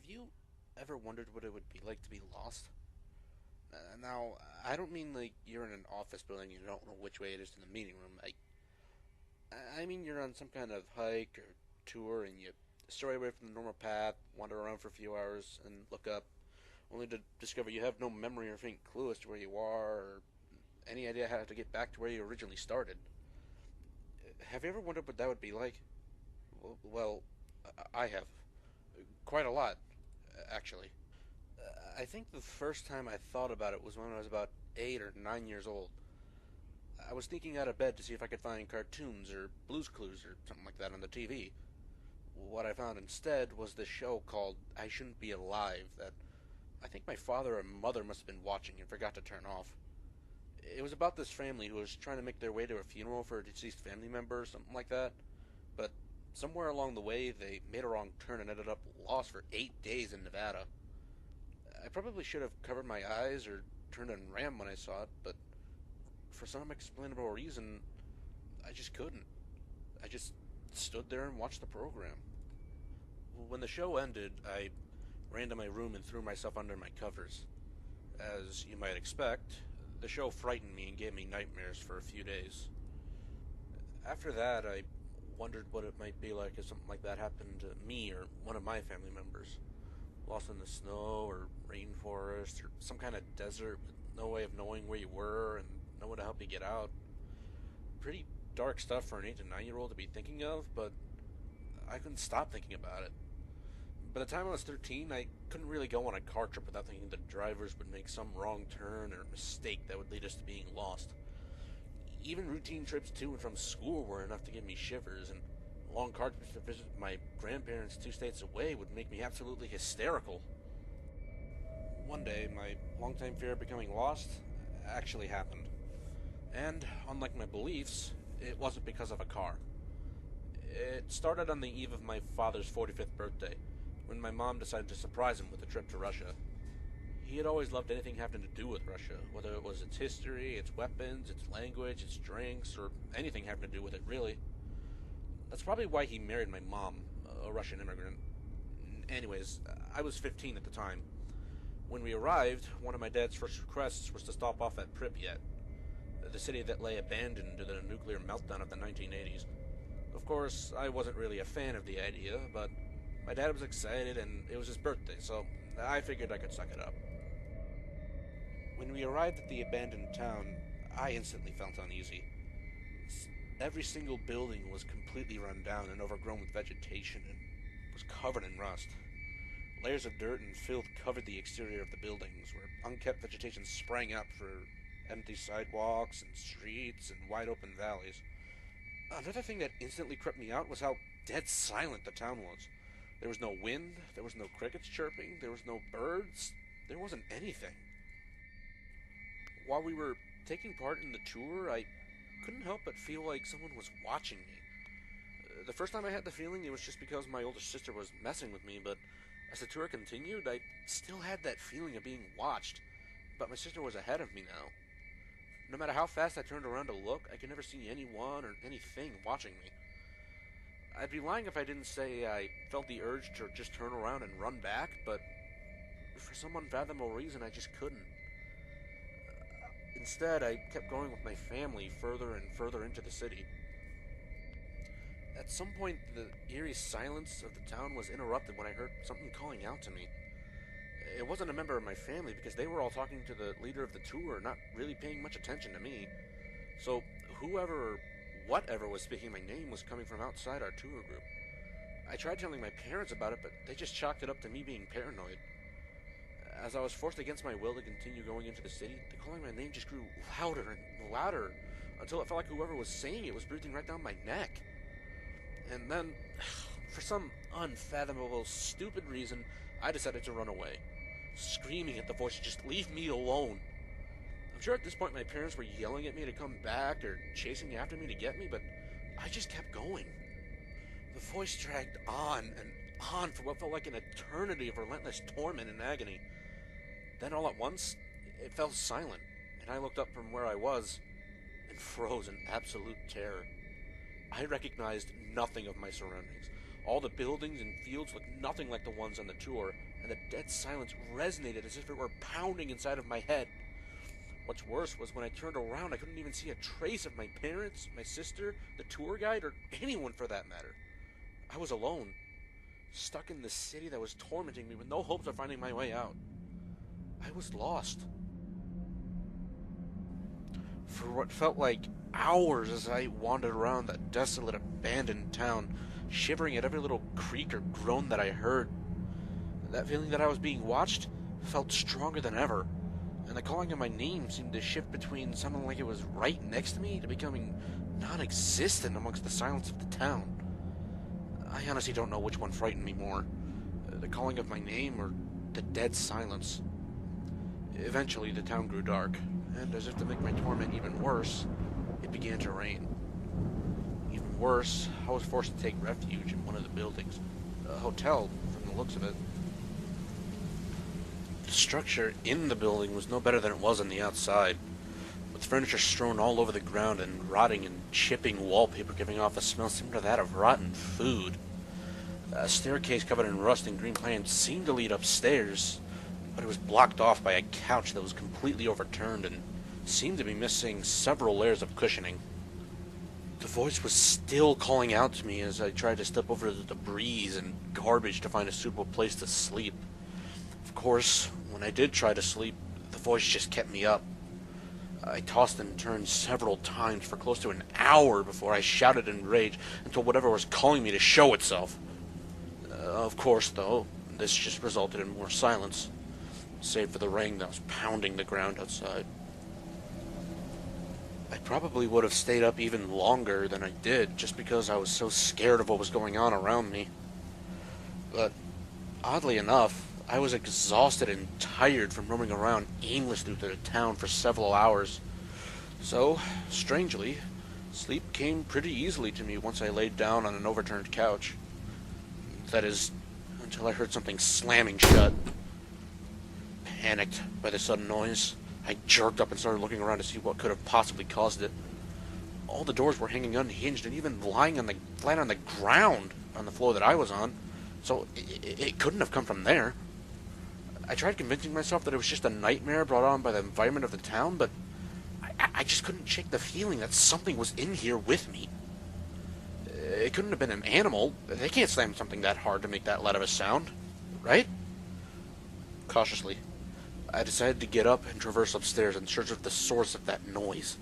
Have you ever wondered what it would be like to be lost? Now, I don't mean like you're in an office building and you don't know which way it is to the meeting room. I mean you're on some kind of hike or tour and you stray away from the normal path, wander around for a few hours, and look up, only to discover you have no memory or faint clue as to where you are or any idea how to get back to where you originally started. Have you ever wondered what that would be like? Well, I have. Quite a lot, actually. I think the first time I thought about it was when I was about 8 or 9 years old. I was sneaking out of bed to see if I could find cartoons or Blues Clues or something like that on the TV. What I found instead was this show called I Shouldn't Be Alive that I think my father or mother must have been watching and forgot to turn off. It was about this family who was trying to make their way to a funeral for a deceased family member or something like that, but somewhere along the way they made a wrong turn and ended up lost for 8 days in Nevada. I probably should have covered my eyes or turned and ran when I saw it, but for some unexplainable reason, I just couldn't. I just stood there and watched the program. When the show ended, I ran to my room and threw myself under my covers. As you might expect, the show frightened me and gave me nightmares for a few days. After that, I wondered what it might be like if something like that happened to me or one of my family members. Lost in the snow or rainforest or some kind of desert with no way of knowing where you were and no one to help you get out. Pretty dark stuff for an 8 to 9 year old to be thinking of, but I couldn't stop thinking about it. By the time I was 13, I couldn't really go on a car trip without thinking the drivers would make some wrong turn or mistake that would lead us to being lost. Even routine trips to and from school were enough to give me shivers, and long car trips to visit my grandparents 2 states away would make me absolutely hysterical. One day, my longtime fear of becoming lost actually happened. And, unlike my beliefs, it wasn't because of a car. It started on the eve of my father's 45th birthday, when my mom decided to surprise him with a trip to Russia. He had always loved anything having to do with Russia, whether it was its history, its weapons, its language, its drinks, or anything having to do with it, really. That's probably why he married my mom, a Russian immigrant. Anyways, I was 15 at the time. When we arrived, one of my dad's first requests was to stop off at Pripyat, the city that lay abandoned to the nuclear meltdown of the 1980s. Of course, I wasn't really a fan of the idea, but my dad was excited and it was his birthday, so I figured I could suck it up. When we arrived at the abandoned town, I instantly felt uneasy. Every single building was completely run down and overgrown with vegetation and was covered in rust. Layers of dirt and filth covered the exterior of the buildings, where unkept vegetation sprang up for empty sidewalks and streets and wide open valleys. Another thing that instantly crept me out was how dead silent the town was. There was no wind, there was no crickets chirping, there was no birds, there wasn't anything. While we were taking part in the tour, I couldn't help but feel like someone was watching me. The first time I had the feeling, it was just because my older sister was messing with me, but as the tour continued, I still had that feeling of being watched, but my sister was ahead of me now. No matter how fast I turned around to look, I could never see anyone or anything watching me. I'd be lying if I didn't say I felt the urge to just turn around and run back, but for some unfathomable reason, I just couldn't. Instead, I kept going with my family further and further into the city. At some point, the eerie silence of the town was interrupted when I heard something calling out to me. It wasn't a member of my family because they were all talking to the leader of the tour, not really paying much attention to me. So, whoever or whatever was speaking my name was coming from outside our tour group. I tried telling my parents about it, but they just chalked it up to me being paranoid. As I was forced against my will to continue going into the city, the calling my name just grew louder and louder, until it felt like whoever was saying it was breathing right down my neck. And then, for some unfathomable, stupid reason, I decided to run away, screaming at the voice to just leave me alone. I'm sure at this point my parents were yelling at me to come back or chasing after me to get me, but I just kept going. The voice dragged on and on for what felt like an eternity of relentless torment and agony. Then all at once, it fell silent, and I looked up from where I was and froze in absolute terror. I recognized nothing of my surroundings. All the buildings and fields looked nothing like the ones on the tour, and the dead silence resonated as if it were pounding inside of my head. What's worse was when I turned around, I couldn't even see a trace of my parents, my sister, the tour guide, or anyone for that matter. I was alone, stuck in this city that was tormenting me with no hopes of finding my way out. I was lost. For what felt like hours as I wandered around that desolate, abandoned town, shivering at every little creak or groan that I heard. That feeling that I was being watched felt stronger than ever, and the calling of my name seemed to shift between sounding like it was right next to me to becoming non-existent amongst the silence of the town. I honestly don't know which one frightened me more, the calling of my name or the dead silence. Eventually, the town grew dark, and as if to make my torment even worse, it began to rain. Even worse, I was forced to take refuge in one of the buildings, a hotel from the looks of it. The structure in the building was no better than it was on the outside, with furniture strewn all over the ground and rotting and chipping wallpaper giving off a smell similar to that of rotten food. A staircase covered in rust and green plants seemed to lead upstairs, but it was blocked off by a couch that was completely overturned and seemed to be missing several layers of cushioning. The voice was still calling out to me as I tried to step over the debris and garbage to find a suitable place to sleep. Of course, when I did try to sleep, the voice just kept me up. I tossed and turned several times for close to an hour before I shouted in rage until whatever was calling me to show itself. Of course, though, this just resulted in more silence, save for the rain that was pounding the ground outside. I probably would have stayed up even longer than I did, just because I was so scared of what was going on around me. But, oddly enough, I was exhausted and tired from roaming around aimlessly through the town for several hours. So, strangely, sleep came pretty easily to me once I laid down on an overturned couch. That is, until I heard something slamming shut. Panicked by the sudden noise, I jerked up and started looking around to see what could have possibly caused it. All the doors were hanging unhinged and even lying flat on the ground on the floor that I was on, so it couldn't have come from there. I tried convincing myself that it was just a nightmare brought on by the environment of the town, but I just couldn't shake the feeling that something was in here with me. It couldn't have been an animal. They can't slam something that hard to make that loud of a sound, right? Cautiously, I decided to get up and traverse upstairs in search of the source of that noise.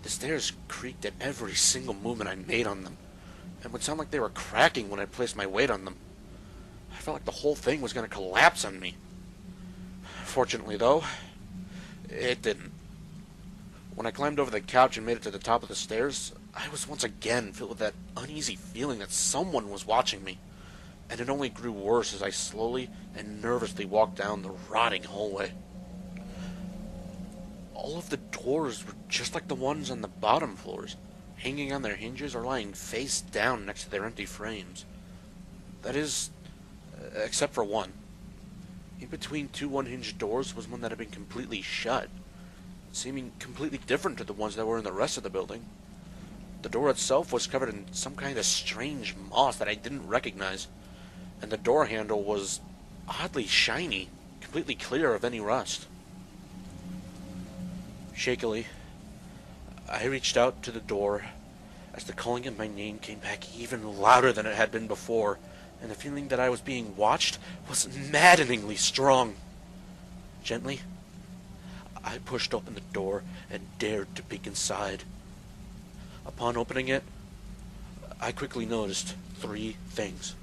The stairs creaked at every single movement I made on them, and would sound like they were cracking when I placed my weight on them. I felt like the whole thing was going to collapse on me. Fortunately, though, it didn't. When I climbed over the couch and made it to the top of the stairs, I was once again filled with that uneasy feeling that someone was watching me, and it only grew worse as I slowly and nervously walked down the rotting hallway. All of the doors were just like the ones on the bottom floors, hanging on their hinges or lying face down next to their empty frames. That is, except for one. In between two unhinged doors was one that had been completely shut, seeming completely different to the ones that were in the rest of the building. The door itself was covered in some kind of strange moss that I didn't recognize, and the door handle was oddly shiny, completely clear of any rust. Shakily, I reached out to the door as the calling of my name came back even louder than it had been before, and the feeling that I was being watched was maddeningly strong. Gently, I pushed open the door and dared to peek inside. Upon opening it, I quickly noticed three things.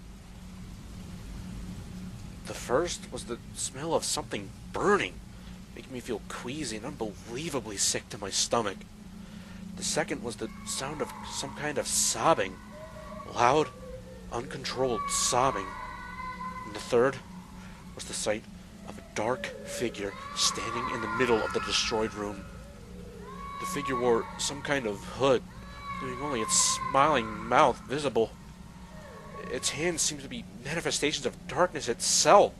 The first was the smell of something burning, making me feel queasy and unbelievably sick to my stomach. The second was the sound of some kind of sobbing, loud, uncontrolled sobbing. And the third was the sight of a dark figure standing in the middle of the destroyed room. The figure wore some kind of hood, leaving only its smiling mouth visible. Its hands seemed to be manifestations of darkness itself,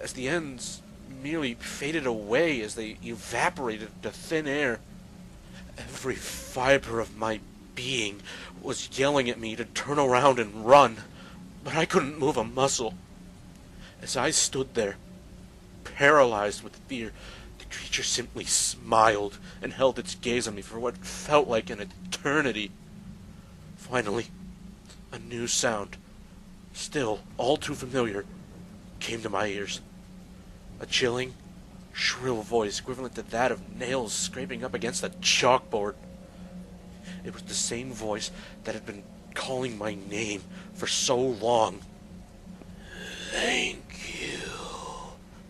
as the ends merely faded away as they evaporated into thin air. Every fiber of my being was yelling at me to turn around and run. but I couldn't move a muscle. As I stood there, paralyzed with fear, the creature simply smiled and held its gaze on me for what felt like an eternity. Finally, a new sound, still all too familiar, came to my ears. A chilling, shrill voice equivalent to that of nails scraping up against a chalkboard. It was the same voice that had been calling my name for so long. Thank you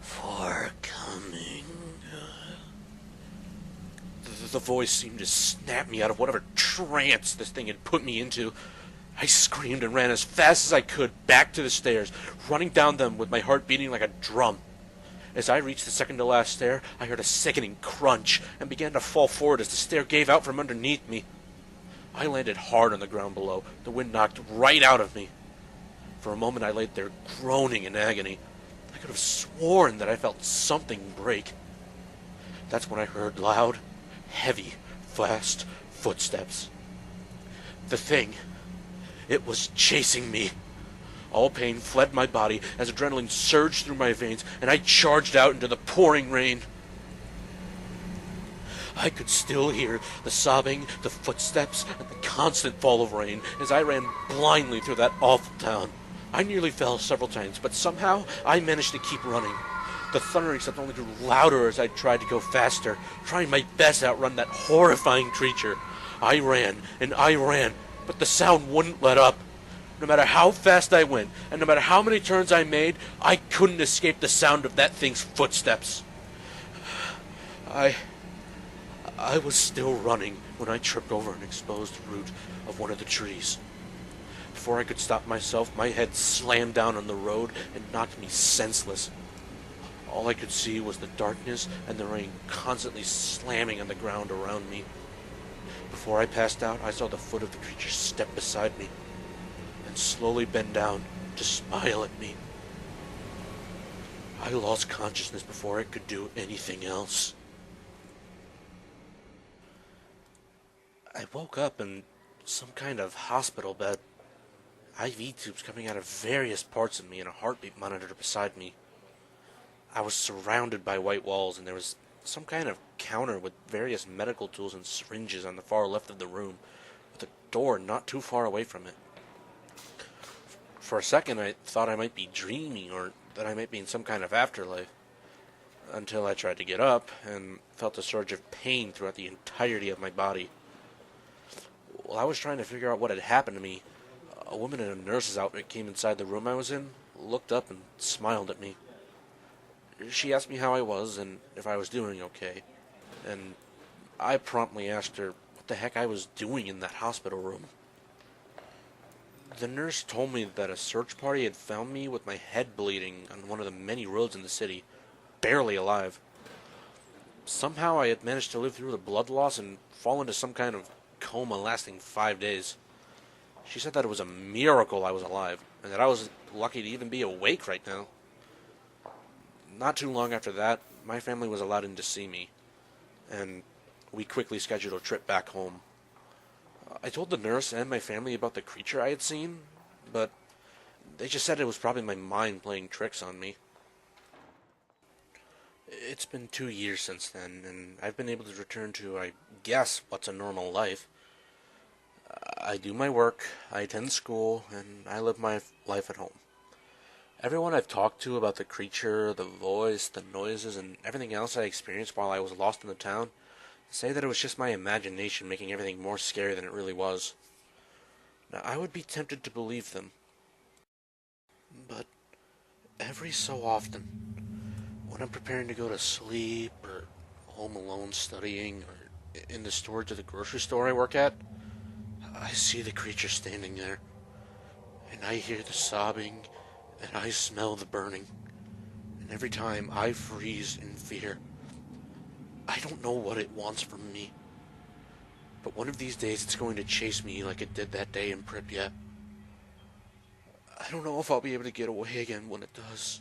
for coming. The voice seemed to snap me out of whatever trance this thing had put me into. I screamed and ran as fast as I could back to the stairs, running down them with my heart beating like a drum. As I reached the second-to-last stair, I heard a sickening crunch and began to fall forward as the stair gave out from underneath me. I landed hard on the ground below, the wind knocked right out of me. For a moment I laid there groaning in agony. I could have sworn that I felt something break. That's when I heard loud, heavy, fast footsteps. The thing, it was chasing me. All pain fled my body as adrenaline surged through my veins, and I charged out into the pouring rain. I could still hear the sobbing, the footsteps, and the constant fall of rain as I ran blindly through that awful town. I nearly fell several times, but somehow I managed to keep running. The thundering sound only grew louder as I tried to go faster, trying my best to outrun that horrifying creature. I ran, and I ran, but the sound wouldn't let up. No matter how fast I went, and no matter how many turns I made, I couldn't escape the sound of that thing's footsteps. I was still running when I tripped over an exposed root of one of the trees. Before I could stop myself, my head slammed down on the road and knocked me senseless. All I could see was the darkness and the rain constantly slamming on the ground around me. Before I passed out, I saw the foot of the creature step beside me and slowly bend down to smile at me. I lost consciousness before I could do anything else. I woke up in some kind of hospital bed. IV tubes coming out of various parts of me and a heartbeat monitor beside me. I was surrounded by white walls, and there was some kind of counter with various medical tools and syringes on the far left of the room, with a door not too far away from it. For a second, I thought I might be dreaming, or that I might be in some kind of afterlife, until I tried to get up and felt a surge of pain throughout the entirety of my body. While I was trying to figure out what had happened to me, a woman in a nurse's outfit came inside the room I was in, looked up, and smiled at me. She asked me how I was and if I was doing okay, and I promptly asked her what the heck I was doing in that hospital room. The nurse told me that a search party had found me with my head bleeding on one of the many roads in the city, barely alive. Somehow I had managed to live through the blood loss and fall into some kind of coma lasting 5 days. She said that it was a miracle I was alive, and that I was lucky to even be awake right now. Not too long after that, my family was allowed in to see me, and we quickly scheduled a trip back home. I told the nurse and my family about the creature I had seen, but they just said it was probably my mind playing tricks on me. It's been 2 years since then, and I've been able to return to, I guess, what's a normal life. I do my work, I attend school, and I live my life at home. Everyone I've talked to about the creature, the voice, the noises, and everything else I experienced while I was lost in the town say that it was just my imagination making everything more scary than it really was. Now, I would be tempted to believe them. But every so often, when I'm preparing to go to sleep, or home alone studying, or in the storage of the grocery store I work at, I see the creature standing there, and I hear the sobbing, and I smell the burning, and every time I freeze in fear. I don't know what it wants from me, but one of these days it's going to chase me like it did that day in Pripyat. I don't know if I'll be able to get away again when it does.